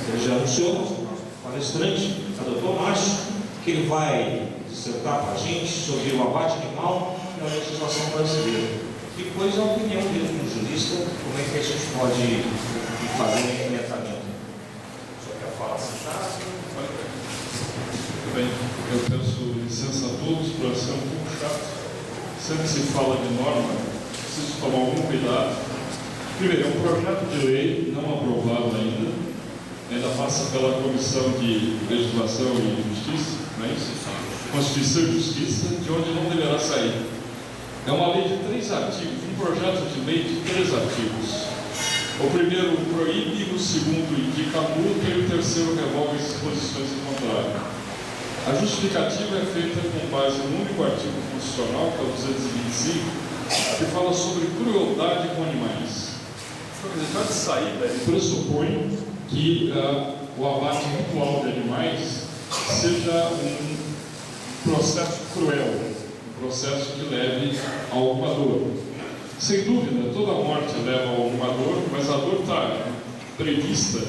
Ele já anunciou, nosso palestrante, o doutor Márcio, que ele vai dissertar para a gente sobre o abate animal na legislação brasileira. Depois a opinião dele como jurista, como é que a gente pode fazer um enfrentamento. Só quer falar assim, Muito bem, eu peço licença a todos para ser um pouco chato. Sempre que se fala de norma, preciso tomar algum cuidado. Primeiro, é um projeto de lei não aprovado ainda passa pela Comissão de Legislação e Justiça, não é isso? Constituição e Justiça, de onde não deverá sair. É uma lei de 3 artigos, um projeto de lei de 3 artigos. O primeiro proíbe, o segundo indica a multa e o terceiro revoga as disposições em contrário. A justificativa é feita com base no único artigo constitucional, que é o 225, que fala sobre crueldade com animais. Então, já de saída, ele pressupõe que o abate ritual de animais seja um processo cruel, um processo que leve a alguma dor. Sem dúvida, toda morte leva a alguma dor, mas a dor está prevista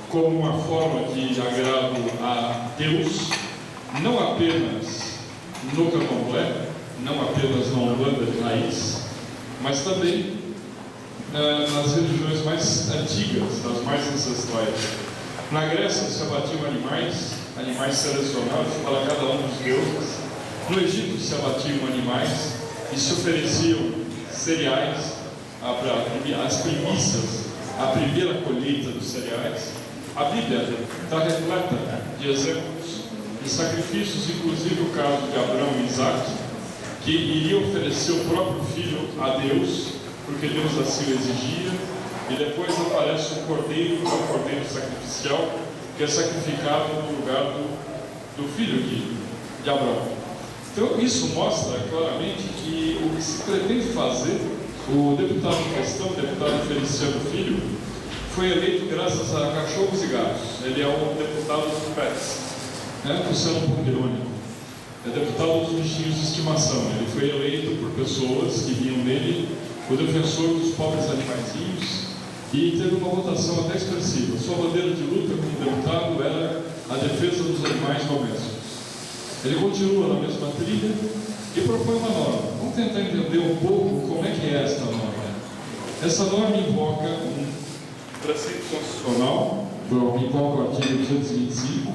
como uma forma de agrado a Deus, não apenas no candomblé, não apenas na Umbanda de raiz, mas também nas religiões mais antigas, das mais ancestrais. Na Grécia se abatiam animais selecionados para cada um dos deuses. No Egito se abatiam animais e se ofereciam cereais, as primícias, a primeira colheita dos cereais. A Bíblia está repleta de exemplos de sacrifícios, inclusive o caso de Abraão e Isaac, que iria oferecer o próprio filho a Deus, porque Deus assim o exigia, e depois aparece um cordeiro, que é um cordeiro sacrificial, que é sacrificado no lugar do filho de Abraão. Então isso mostra claramente que o que se pretende fazer, o deputado em questão, o deputado Feliciano Filho, foi eleito graças a cachorros e gatos. Ele é um deputado dos pets, por ser um pouco irônico. É deputado dos bichinhos de estimação. Ele foi eleito por pessoas que viam nele o defensor dos pobres animaizinhos e teve uma votação até expressiva. Sua bandeira de luta como deputado era a defesa dos animais domésticos. Ele continua na mesma trilha e propõe uma norma. Vamos tentar entender um pouco como é que é esta norma. Essa norma invoca um preceito constitucional, invoca o artigo 225,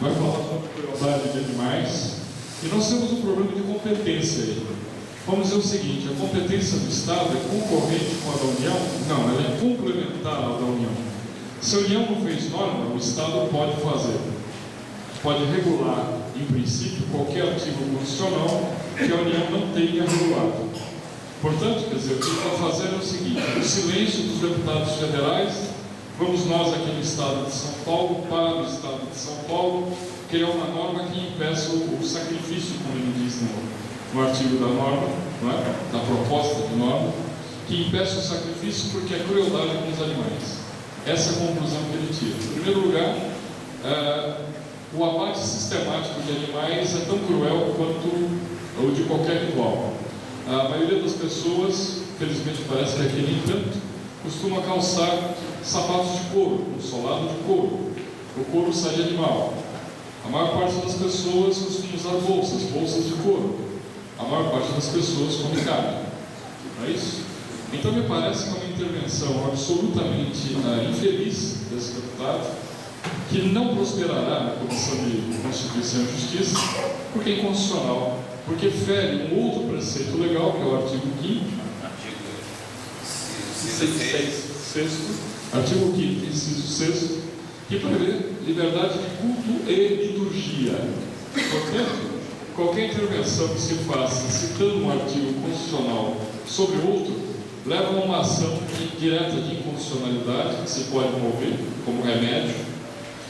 vai falar sobre crueldade de animais, e nós temos um problema de competência aí. Vamos dizer o seguinte: a competência do Estado é concorrente com a da União? Não, ela é complementar à da União. Se a União não fez norma, o Estado pode fazer. Pode regular, em princípio, qualquer artigo constitucional que a União não tenha regulado. Portanto, quer dizer, o que está fazendo é o seguinte: o silêncio dos deputados federais, vamos nós aqui no Estado de São Paulo, para o Estado de São Paulo, criar uma norma que impeça o sacrifício, como ele diz no artigo da norma, não é? Da proposta de norma, que impeça o sacrifício porque é crueldade com os animais. Essa é a conclusão que ele tira. Em primeiro lugar, o abate sistemático de animais é tão cruel quanto o de qualquer ritual. A maioria das pessoas, felizmente parece que aqui nem tanto, costuma calçar sapatos de couro, um solado de couro. O couro sai de animal. A maior parte das pessoas costuma usar bolsas de couro. A maior parte das pessoas come carne. Não é isso? Então me parece que é uma intervenção absolutamente infeliz desse deputado, que não prosperará na Comissão de Constituição e Justiça, porque é inconstitucional, porque fere um outro preceito legal, que é o artigo 5º, artigo 5º, inciso 6, que prevê liberdade de culto e liturgia. Portanto, qualquer intervenção que se faça citando um artigo constitucional sobre outro, leva a uma ação direta de inconstitucionalidade, que se pode mover como remédio,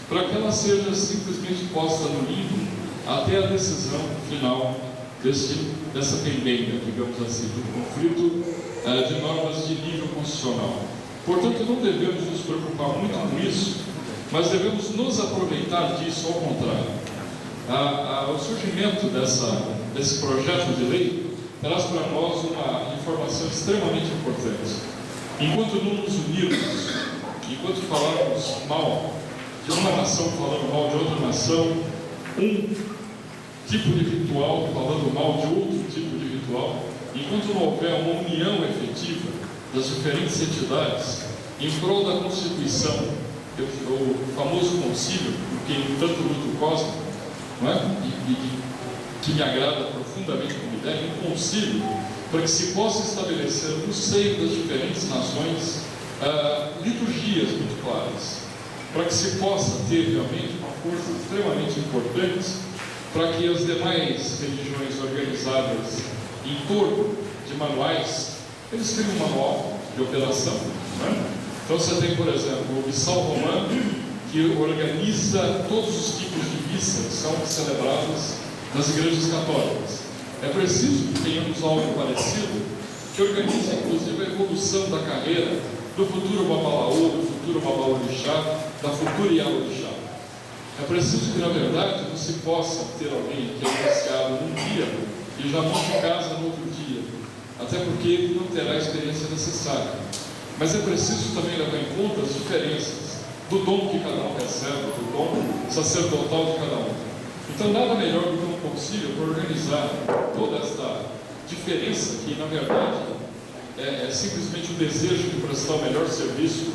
para que ela seja simplesmente posta no limbo até a decisão final dessa pendenga, digamos assim, do conflito de normas de nível constitucional. Portanto, não devemos nos preocupar muito com isso, mas devemos nos aproveitar disso ao contrário. O surgimento desse projeto de lei traz para nós uma informação extremamente importante. Enquanto não nos unirmos enquanto falarmos mal de uma nação falando mal de outra nação, um tipo de ritual falando mal de outro tipo de ritual, enquanto não houver uma união efetiva das diferentes entidades em prol da Constituição, o famoso concílio, que tanto luto cosmo, não é? Que me agrada profundamente como ideia, um concílio para que se possa estabelecer no seio das diferentes nações liturgias muito claras, para que se possa ter realmente uma força extremamente importante para que as demais religiões organizadas em torno de manuais, eles têm um manual de operação, né? Então você tem, por exemplo, o Missal Romano, que organiza todos os tipos de missas que são celebradas nas igrejas católicas. É preciso que tenhamos algo parecido, que organize inclusive a evolução da carreira do futuro Babalaô, do futuro Babalorixá, da futura Ialorixá. É preciso que, na verdade, você possa ter alguém que é iniciado num dia e já monte casa no outro dia, até porque ele não terá a experiência necessária. Mas é preciso também levar em conta as diferenças do dom que cada um recebe, do dom sacerdotal de cada um. Então, nada melhor do que um concílio para organizar toda esta diferença que, na verdade, é simplesmente o desejo de prestar o melhor serviço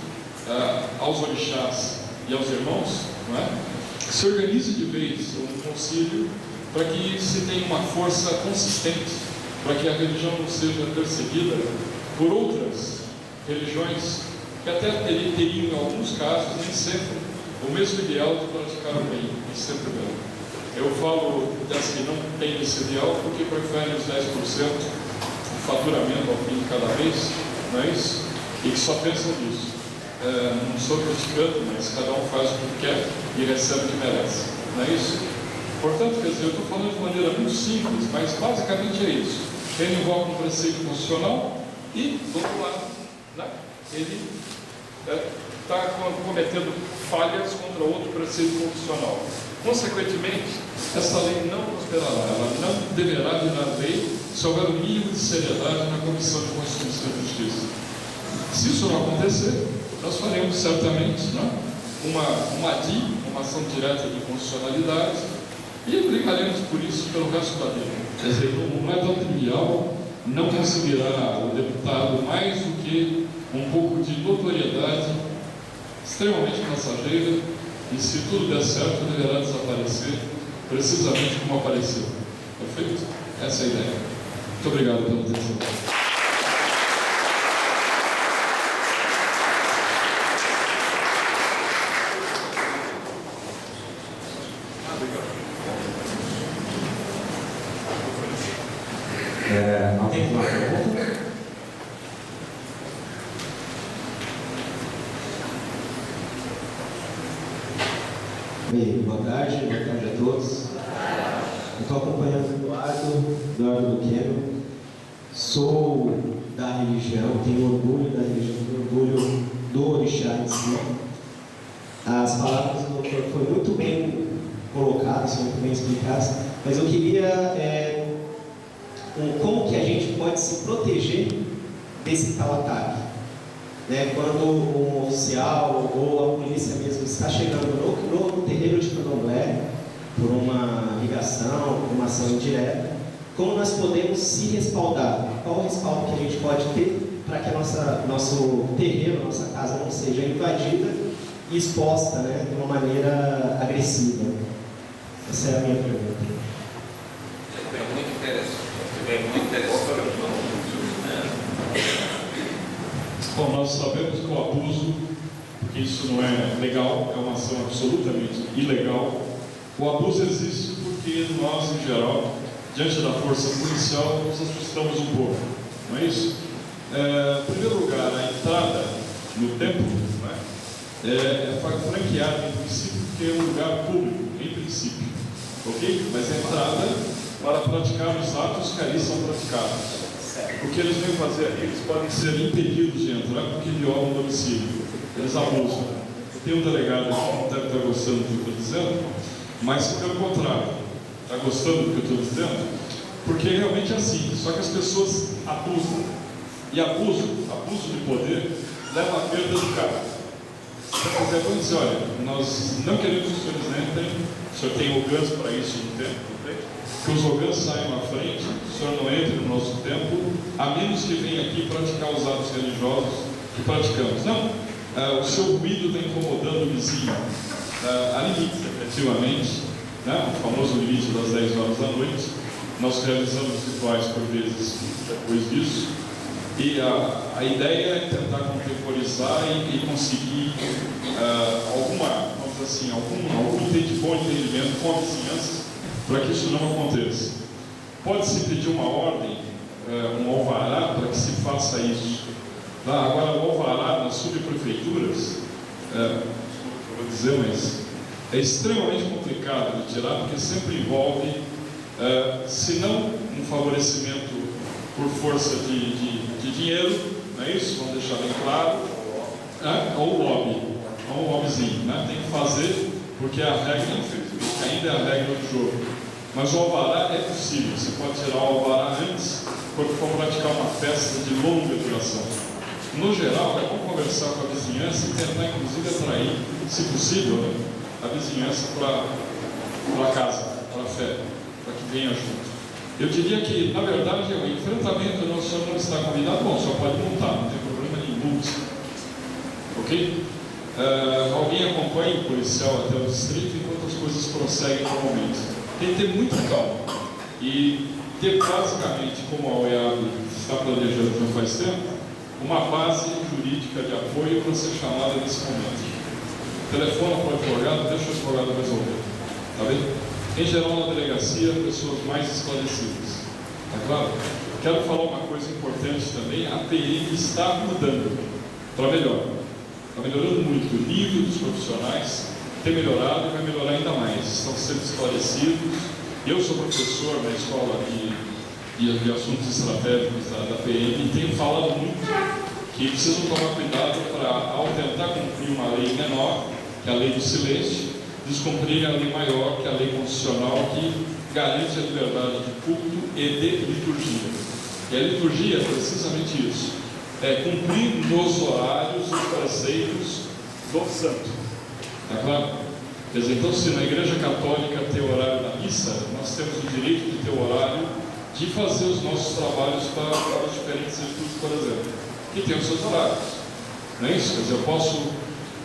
aos orixás e aos irmãos, não é? Que se organize de vez um concílio para que se tenha uma força consistente, para que a religião não seja perseguida por outras religiões que até teriam, em alguns casos, nem sempre o mesmo ideal de praticar o bem, nem sempre bem. Eu falo das que não têm esse ideal porque preferem os 10% do faturamento ao fim de cada mês, não é isso? E que só pensam nisso. Não estou criticando, mas cada um faz o que quer e recebe o que merece, não é isso? Portanto, quer dizer, eu estou falando de maneira muito simples, mas basicamente é isso. Ele invoca um preceito constitucional e, do outro lado, né, ele está cometendo falhas contra outro preceito constitucional. Consequentemente, essa lei não prosperará, ela não deverá virar lei se houver um mínimo de seriedade na Comissão de Constituição e Justiça. Se isso não acontecer, nós faremos certamente, né, uma ADI, uma ação direta de constitucionalidade, e brigaremos por isso pelo resto da vida. Quer dizer, não é tão trivial, não conseguirá o deputado mais do que um pouco de notoriedade extremamente passageira, e se tudo der certo, deverá desaparecer precisamente como apareceu. Perfeito? Essa é a ideia. Muito obrigado pela atenção. Não tem mais pergunta? Boa tarde a todos. Eu estou acompanhando o Eduardo Luqueno. Sou da religião, tenho orgulho da religião, tenho orgulho do orixá em si. As palavras do doutor foram muito bem colocadas, muito bem explicadas, mas eu queria como que a gente pode se proteger desse tal ataque. Quando um oficial ou a polícia mesmo está chegando no terreiro de candomblé por uma ligação, por uma ação indireta, como nós podemos se respaldar? Qual o respaldo que a gente pode ter para que nosso terreiro, nossa casa não seja invadida e exposta, de uma maneira agressiva? Essa é a minha pergunta. É muito interessante. É muito interessante. Bom, nós sabemos que o abuso, porque isso não é legal, é uma ação absolutamente ilegal. O abuso existe porque nós, em geral, diante da força policial, nos assustamos um pouco, não é isso? Em primeiro lugar, a entrada no templo é franqueada, em princípio, porque é um lugar público, em princípio, ok? Mas a entrada para praticar os atos que ali são praticados. O que eles vêm fazer aqui, eles podem ser impedidos de entrar porque violam o domicílio. Eles abusam. Tem um delegado aqui que não deve estar gostando do que eu estou dizendo, mas pelo contrário, está gostando do que eu estou dizendo, porque realmente é assim, só que as pessoas abusam. E abuso de poder leva à perda do cargo. até vão dizer, olha, nós não queremos que os senhores entrem, o senhor tem orgãs para isso no templo, que os orgãs saiam à frente, o senhor não entre no nosso templo, a menos que venha aqui praticar os atos religiosos que praticamos. Não, o seu ruído está incomodando o vizinho. Há limites, efetivamente, né? O famoso limite das 10 horas da noite. Nós realizamos rituais por vezes depois disso, e a ideia é tentar contemporizar e conseguir vamos dizer assim, algum bom entendimento com a vizinhança para que isso não aconteça. Pode-se pedir uma ordem, um alvará para que se faça isso. Agora, o alvará nas subprefeituras, vou dizer, mas é extremamente complicado de tirar, porque sempre envolve, se não um favorecimento por força de dinheiro, não é isso? Vamos deixar bem claro, ou um lobbyzinho, né? Tem que fazer, porque a regra, infelizmente, ainda é a regra do jogo. Mas o alvará é possível, você pode tirar o alvará antes, quando for praticar uma festa de longa duração. No geral, é bom conversar com a vizinhança e tentar, inclusive, atrair, se possível, né, a vizinhança para casa, para a fé, para que venha junto. Eu diria que, na verdade, o enfrentamento, o senhor não está convidado, bom, só pode montar, não tem problema nenhum, ok? Alguém acompanha o policial até o distrito enquanto as coisas prosseguem normalmente. Tem que ter muita calma e ter basicamente, como a OEAB está planejando já faz tempo, uma base jurídica de apoio para ser chamada nesse momento. Telefona para o advogado, deixa o advogado resolver. Tá bem? Em geral, na delegacia, pessoas mais esclarecidas. Tá claro? Quero falar uma coisa importante também: a PM está mudando para melhor. Está melhorando muito. O nível dos profissionais tem melhorado e vai melhorar ainda mais. Estão sendo esclarecidos. Eu sou professor na escola de assuntos estratégicos da PM e tenho falado muito que precisam tomar cuidado para, ao tentar cumprir uma lei menor, que é a lei do silêncio, descumprir a lei maior, que é a lei constitucional, que garante a liberdade de culto e de liturgia. E a liturgia é precisamente isso: é cumprir nos horários os preceitos do santo. Está claro? Quer dizer, então, se na Igreja Católica tem o horário da missa, nós temos o direito de ter o horário de fazer os nossos trabalhos para os diferentes estudos, por exemplo, que tem os seus horários. Não é isso? Quer dizer, eu posso,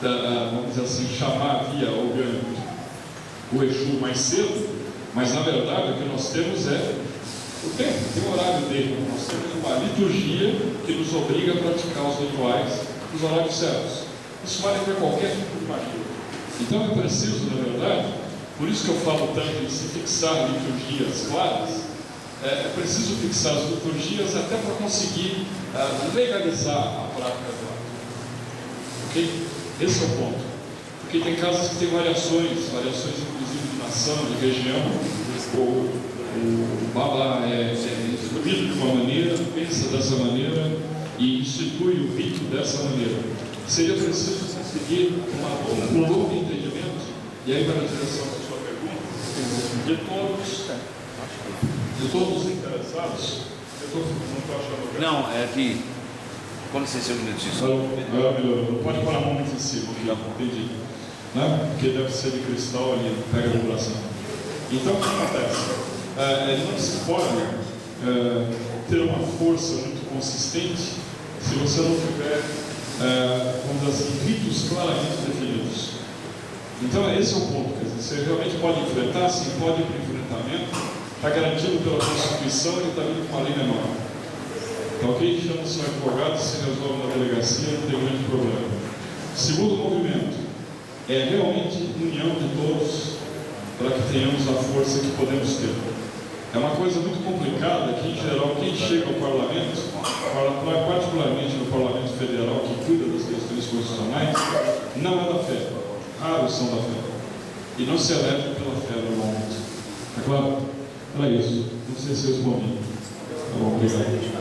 vamos dizer assim, chamar via orgânico o Exu mais cedo, mas na verdade o que nós temos é o tempo, tem o horário dele. Nós temos uma liturgia que nos obriga a praticar os rituais nos horários certos. Isso vale para qualquer tipo de magia. Então é preciso, na verdade, por isso que eu falo tanto em se fixar liturgias claras, é preciso fixar as liturgias até para conseguir legalizar a prática do ato. Ok? Esse é o ponto. Porque tem casas que têm variações inclusive de nação, de região. O Baba é instruído de uma maneira, pensa dessa maneira e institui o rito dessa maneira. Seria preciso conseguir um novo entendimento, e aí vai na direção da sua pergunta, de todos os interessados. Eu não estou achando. Não, é que. Com licença, um minutinho. Melhor. Pode pôr a mão muito em cima, entendi. Né? Porque deve ser de cristal ali, pega a vibração. Então, o que acontece? Não se pode ter uma força muito consistente se você não tiver, vamos dizer assim, ritos claramente definidos. Então, esse é o ponto. Quer dizer, você realmente pode enfrentar, sim, pode ir para o enfrentamento. Está garantido pela Constituição e está vindo com uma lei menor. Então, ok? Chama o seu advogado, se resolve na delegacia, não tem grande problema. Segundo movimento é realmente união de todos para que tenhamos a força que podemos ter. É uma coisa muito complicada que, em geral, quem chega ao parlamento, particularmente no parlamento federal, que cuida das questões constitucionais, não é da fé. Raros são da fé. E não se elege pela fé normalmente. É claro? Era isso. Não sei se eu respondi. Tá bom, obrigado.